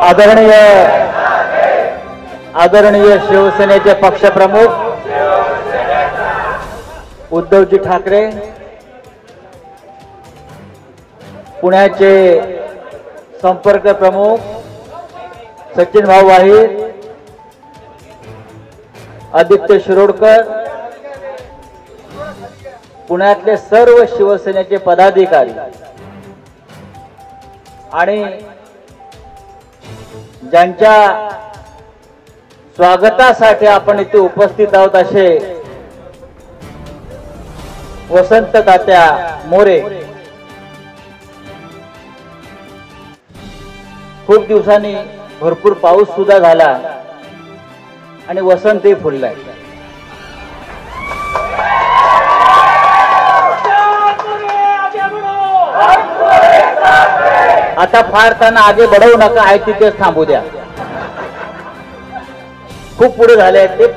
आदरणीय आदरणीय शिवसेनेचे पक्षप्रमुख उद्धवजी ठाकरे, पुण्याचे संपर्क प्रमुख सचिन भाऊ वाहीर, आदित्य शिरोडकर, पुण्यातले सर्व शिवसेनेचे पदाधिकारी आणि ज्यांच्या स्वागतासाठी आपण इथे उपस्थित आहोत असे वसंत तात्या मोरे, खूप दिवसांनी भरपूर पाऊस सुद्धा झाला आणि वसंतही फुललाय. आता फार त्यांना आगे बढवू नका, आहे तिथेच थांबू द्या. खूप पुढे झाले आहेत ते,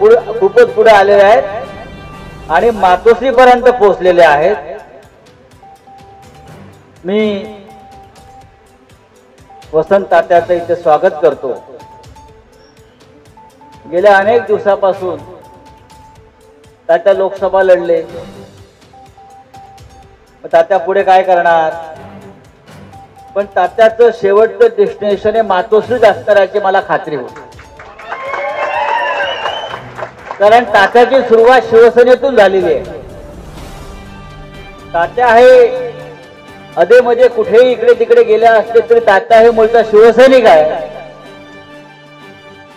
खूपच पुढे आलेले आहेत आणि मातोश्री पर्यंत पोहोचलेले आहेत. मी वसंत तात्याचं इथे स्वागत करतो. गेल्या अनेक दिवसापासून तात्या लोकसभा लढले, तात्या पुढे काय करणार, पण तात्याचं शेवटचं डेस्टिनेशन हे मातोश्रीच असणार याची मला खात्री होती. कारण तात्याची सुरुवात शिवसेनेतून झालेली आहे. तात्या हे अधेमध्ये कुठेही इकडे तिकडे गेले असले तरी तात्या हे मूळचा शिवसैनिक आहे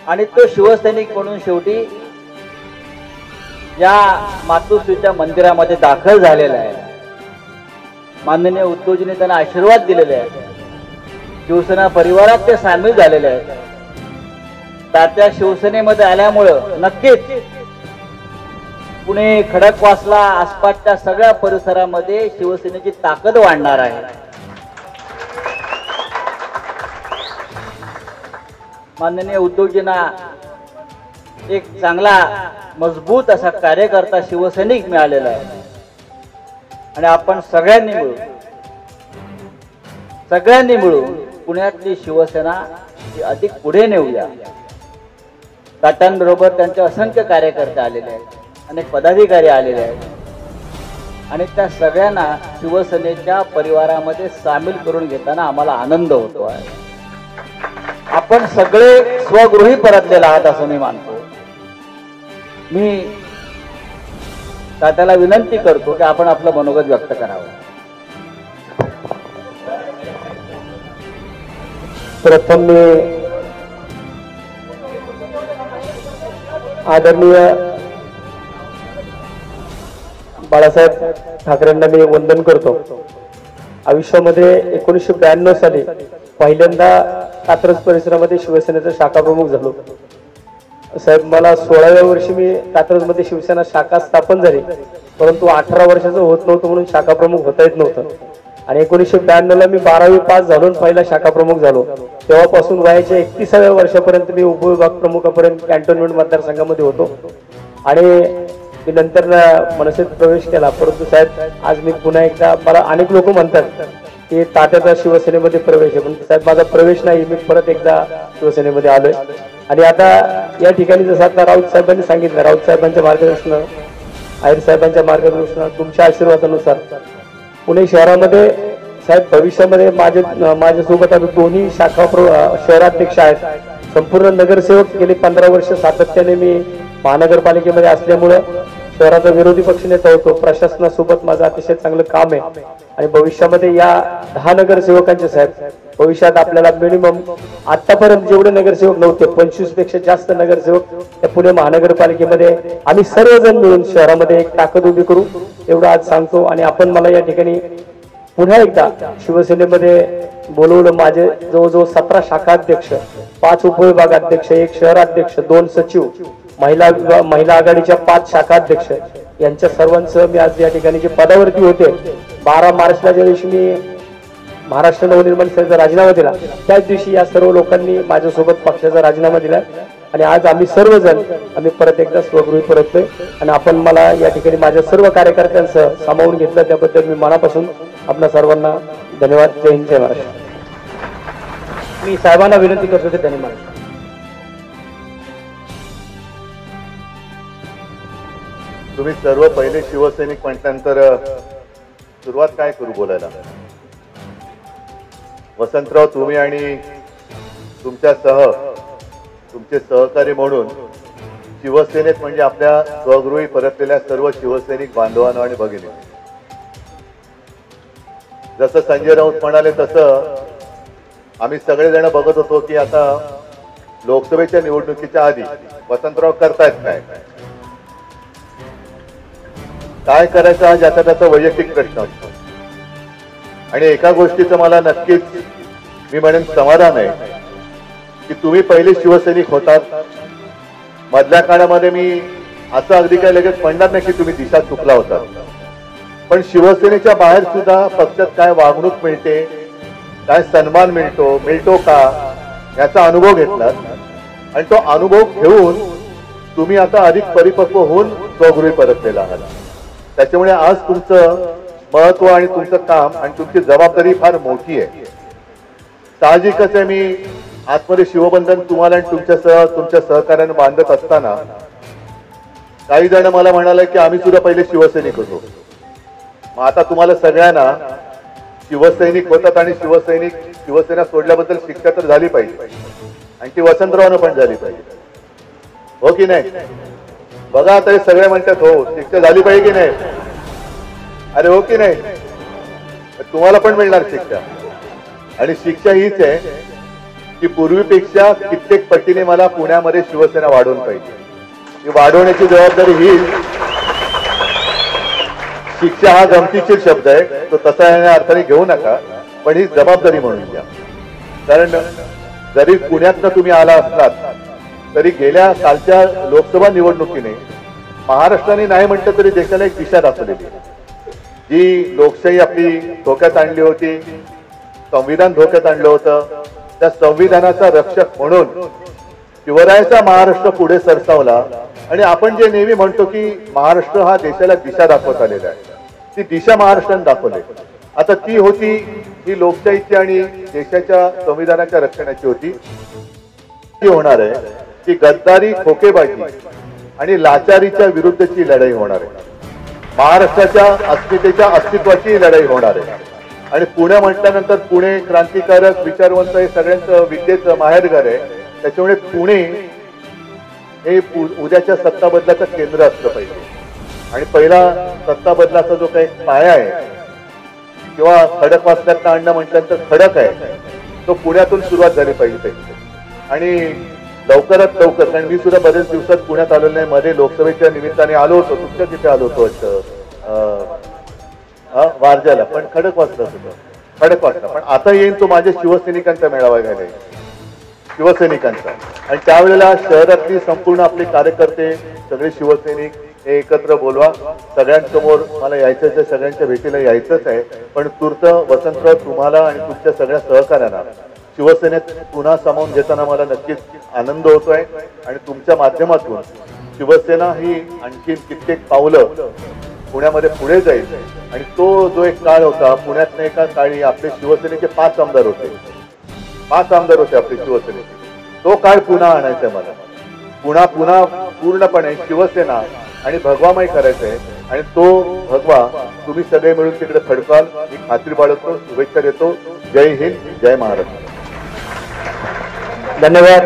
आणि तो शिवसैनिक म्हणून शेवटी या मातोश्रीच्या मंदिरामध्ये दाखल झालेला आहे. माननीय उद्धवजींनी त्यांना आशीर्वाद दिलेले आहेत. शिवसेना परिवारात ते सामील झालेले आहेत. तात्या शिवसेनेमध्ये आल्यामुळं नक्कीच पुणे, खडकवासला, आसपासच्या सगळ्या परिसरामध्ये शिवसेनेची ताकद वाढणार आहे. माननीय उद्धवजींना एक चांगला मजबूत असा कार्यकर्ता शिवसैनिक मिळालेला आहे आणि आपण सगळ्यांनी मिळून पुण्यातली शिवसेना ही अधिक पुढे नेऊया. तात्यांबरोबर त्यांचे असंख्य कार्यकर्ते आलेले आहेत, अनेक पदाधिकारी आलेले आहेत आणि त्या सगळ्यांना शिवसेनेच्या परिवारामध्ये सामील करून घेताना आम्हाला आनंद होतो आहे. आपण सगळे स्वगृही परतलेला आहात असं मी मानतो. मी तात्याला विनंती करतो की आपण आपलं मनोगत व्यक्त करावं. प्रथम मी आदरणीय बाळासाहेब ठाकरेंना मी वंदन करतो. आयुष्यामध्ये 1992 साली पहिल्यांदा कात्रज परिसरामध्ये शिवसेनेचा शाखा प्रमुख झालो. साहेब, मला 16व्या वर्षी मी कात्रजमध्ये शिवसेना शाखा स्थापन झाली, परंतु 18 वर्षाचं होत नव्हतं म्हणून शाखा प्रमुख होता येत नव्हतं. आणि 1992 ला मी 12वी पास झालो, पहिला शाखा प्रमुख झालो. तेव्हापासून वयाच्या 31व्या वर्षापर्यंत मी उपविभाग प्रमुखापर्यंत कॅन्टोन्मेंट मतदारसंघामध्ये होतो आणि मी नंतर मनसेत प्रवेश केला. परंतु साहेब, आज मी पुन्हा एकदा, मला अनेक लोक म्हणतात की तात्याचा शिवसेनेमध्ये प्रवेश आहे, पण साहेब माझा प्रवेश नाही. मी परत एकदा शिवसेनेमध्ये आलोय आणि आता या ठिकाणी जसं आता राऊत साहेबांनी सांगितलं, राऊत साहेबांच्या मार्गदर्शनानं, आयर साहेबांच्या मार्गदर्शनानं, तुमच्या आशीर्वादानुसार पुणे शहरामध्ये साहेब भविष्यामध्ये माझ्यासोबत आता दोन्ही शाखा शहराध्यक्ष आहेत. संपूर्ण नगरसेवक गेली 15 वर्ष सातत्याने मी महानगरपालिकेमध्ये असल्यामुळं शहराचा विरोधी पक्षनेता होतो. प्रशासनासोबत माझं अतिशय चांगलं काम आहे आणि भविष्यामध्ये या 10 नगरसेवकांचे साहेब भविष्यात आपल्याला मिनिमम आतापर्यंत जेवढे नगरसेवक नव्हते 25 पेक्षा जास्त नगरसेवक त्या पुणे महानगरपालिकेमध्ये आम्ही सर्वजण मिळून शहरामध्ये एक ताकद उभी करू एवढं आज सांगतो. आणि आपण मला या ठिकाणी पुन्हा एकदा शिवसेनेमध्ये बोलवलं. माझे जवळजवळ 17 शाखाध्यक्ष, 5 उपविभागाध्यक्ष, 1 शहराध्यक्ष, 2 सचिव, महिला आघाडीच्या 5 शाखाध्यक्ष यांच्या सर्वांचं मी आज या ठिकाणी जे पदावरती होते 12 मार्चला ज्या दिवशी मी महाराष्ट्र नवनिर्माण सेनेचा राजीनामा दिला त्याच दिवशी या सर्व लोकांनी माझ्यासोबत पक्षाचा राजीनामा दिला आणि आज आम्ही सर्वजण परत एकदा स्वगृही परतलोय आणि आपण मला या ठिकाणी माझ्या सर्व कार्यकर्त्यांचं सामावून घेतलं त्याबद्दल मी मनापासून आपल्या सर्वांना धन्यवाद. जय हिंद, जय महाराष्ट्र. मी साहेबांना विनंती करतो की त्यांनी मला तुम्ही सर्व पहिले शिवसैनिक म्हटल्यानंतर सुरुवात काय करू बोलायला. वसंतराव, तुम्ही आणि तुमच्यासह तुमचे सहकारी म्हणून शिवसेनेत म्हणजे आपल्या स्वगृही परतलेल्या सर्व शिवसैनिक बांधवांनो आणि भगिनी, जसं संजय राऊत म्हणाले तसं आम्ही सगळेजण बघत होतो की आता लोकसभेच्या निवडणुकीच्या आधी वसंतराव करतायत काय करायचं हा ज्याचा त्याचा वैयक्तिक प्रश्न असतो. आणि एका गोष्टीचं मला नक्कीच मी म्हणेन समाधान आहे की तुम्ही पहिले शिवसैनिक होतात. मधल्या काळामध्ये मी असं अगदी काय लगेच म्हणणार नाही की तुम्ही दिशा चुकला होता, पण शिवसेनेच्या बाहेर सुद्धा पक्षात काय वागणूक मिळते, काय सन्मान मिळतो का याचा अनुभव घेतला. आणि तो अनुभव घेऊन तुम्ही आता अधिक परिपक्व होऊन स्वगृही परतलेला आहात. त्याच्यामुळे आज तुमचं महत्व आणि तुमचं काम आणि तुमची जबाबदारी फार मोठी आहे. साहजिकच आहे, मी आतमध्ये शिवबंधन तुम्हाला आणि तुमच्या सहकार्याने बांधत असताना काही जण मला म्हणाले की आम्ही सुद्धा पहिले शिवसैनिक होतो. मग आता तुम्हाला सगळ्यांना शिवसैनिक होतात आणि शिवसेना सोडल्याबद्दल शिक्षा तर झाली पाहिजे आणि ती वसंतरावनं पण झाली पाहिजे, हो की नाही. बघा आता हे सगळे म्हणतात हो शिक्षा झाली पाहिजे की नाही. अरे हो की नाही, तुम्हाला पण मिळणार शिक्षा. आणि शिक्षा हीच आहे की पूर्वीपेक्षा कित्येक पटीने मला पुण्यामध्ये शिवसेना वाढवून पाहिजे. ही वाढवण्याची जबाबदारी ही. शिक्षा हा गमतीशीर शब्द आहे, तो तसा या अर्थाने घेऊ नका, पण ही जबाबदारी म्हणून घ्या. कारण जरी पुण्यातनं तुम्ही आला असलात तरी गेल्या कालच्या लोकसभा निवडणुकीने महाराष्ट्राने नाही म्हटलं तरी देशाला एक दिशा दाखवलेली. जी लोकशाही आपली धोक्यात आणली होती, संविधान धोक्यात आणलं होतं, त्या संविधानाचा रक्षक म्हणून शिवरायाचा महाराष्ट्र पुढे सरसावला. आणि आपण जे नेहमी म्हणतो की महाराष्ट्र हा देशाला दिशा दाखवत आलेला आहे, ती दिशा महाराष्ट्राने दाखवली. आता ती होती ही लोकशाहीची आणि देशाच्या संविधानाच्या रक्षणाची होती. ती होणार आहे की गद्दारी, खोकेबाजी आणि लाचारीच्या विरुद्धची लढाई होणार आहे. महाराष्ट्राच्या अस्मितेच्या अस्तित्वाची लढाई होणार आहे. आणि पुणे म्हटल्यानंतर पुणे क्रांतिकारक, विचारवंत हे सगळ्यांचं विद्येचं माहेरघर आहे. त्याच्यामुळे पुणे हे उद्याच्या सत्ता बदलाचं केंद्र असलं पाहिजे. आणि पहिला सत्ता बदलाचा जो काही पाया आहे किंवा खडकवासल्यातनं आणणं म्हटल्यानंतर खडक आहे, तो पुण्यातून सुरुवात झाली पाहिजे. आणि लवकरात लवकर, कारण मी सुद्धा बरेच दिवसात पुण्यात आलेलो नाही, मध्ये लोकसभेच्या निमित्ताने आलो होतो, तुमच्या तिथे आलो होतो वारजाला, पण खडकवासला सुद्धा खडकवासला. पण आता येईन तो माझ्या शिवसैनिकांचा मेळावा घ्यायला, शिवसैनिकांचा. आणि त्यावेळेला शहरातली संपूर्ण आपले कार्यकर्ते सगळे शिवसैनिक हे एकत्र बोलवा. सगळ्यांसमोर मला यायचंच आहे, सगळ्यांच्या भेटीला यायचंच आहे. पण तूर्त वसंतराव, तुम्हाला आणि तुमच्या सगळ्या सहकार्यांना शिवसेनेत पुन्हा सामावून घेताना मला नक्कीच आनंद होतोय. आणि तुमच्या माध्यमातून शिवसेना ही आणखी कित्येक पावलं पुण्यामध्ये पुढे जाईल. आणि तो जो एक काळ होता, पुण्यात एका काळी आपले शिवसेनेचे 5 आमदार होते, 5 आमदार होते आपले शिवसेनेचे. तो काळ पुन्हा आणायचा मला. पुन्हा पूर्णपणे शिवसेना आणि भगवामय करायचं आहे. आणि तो भगवा तुम्ही सगळे मिळून तिकडे फडकाल ही खात्री बाळगतो. शुभेच्छा देतो. जय हिंद, जय महाराष्ट्र. धन्यवाद.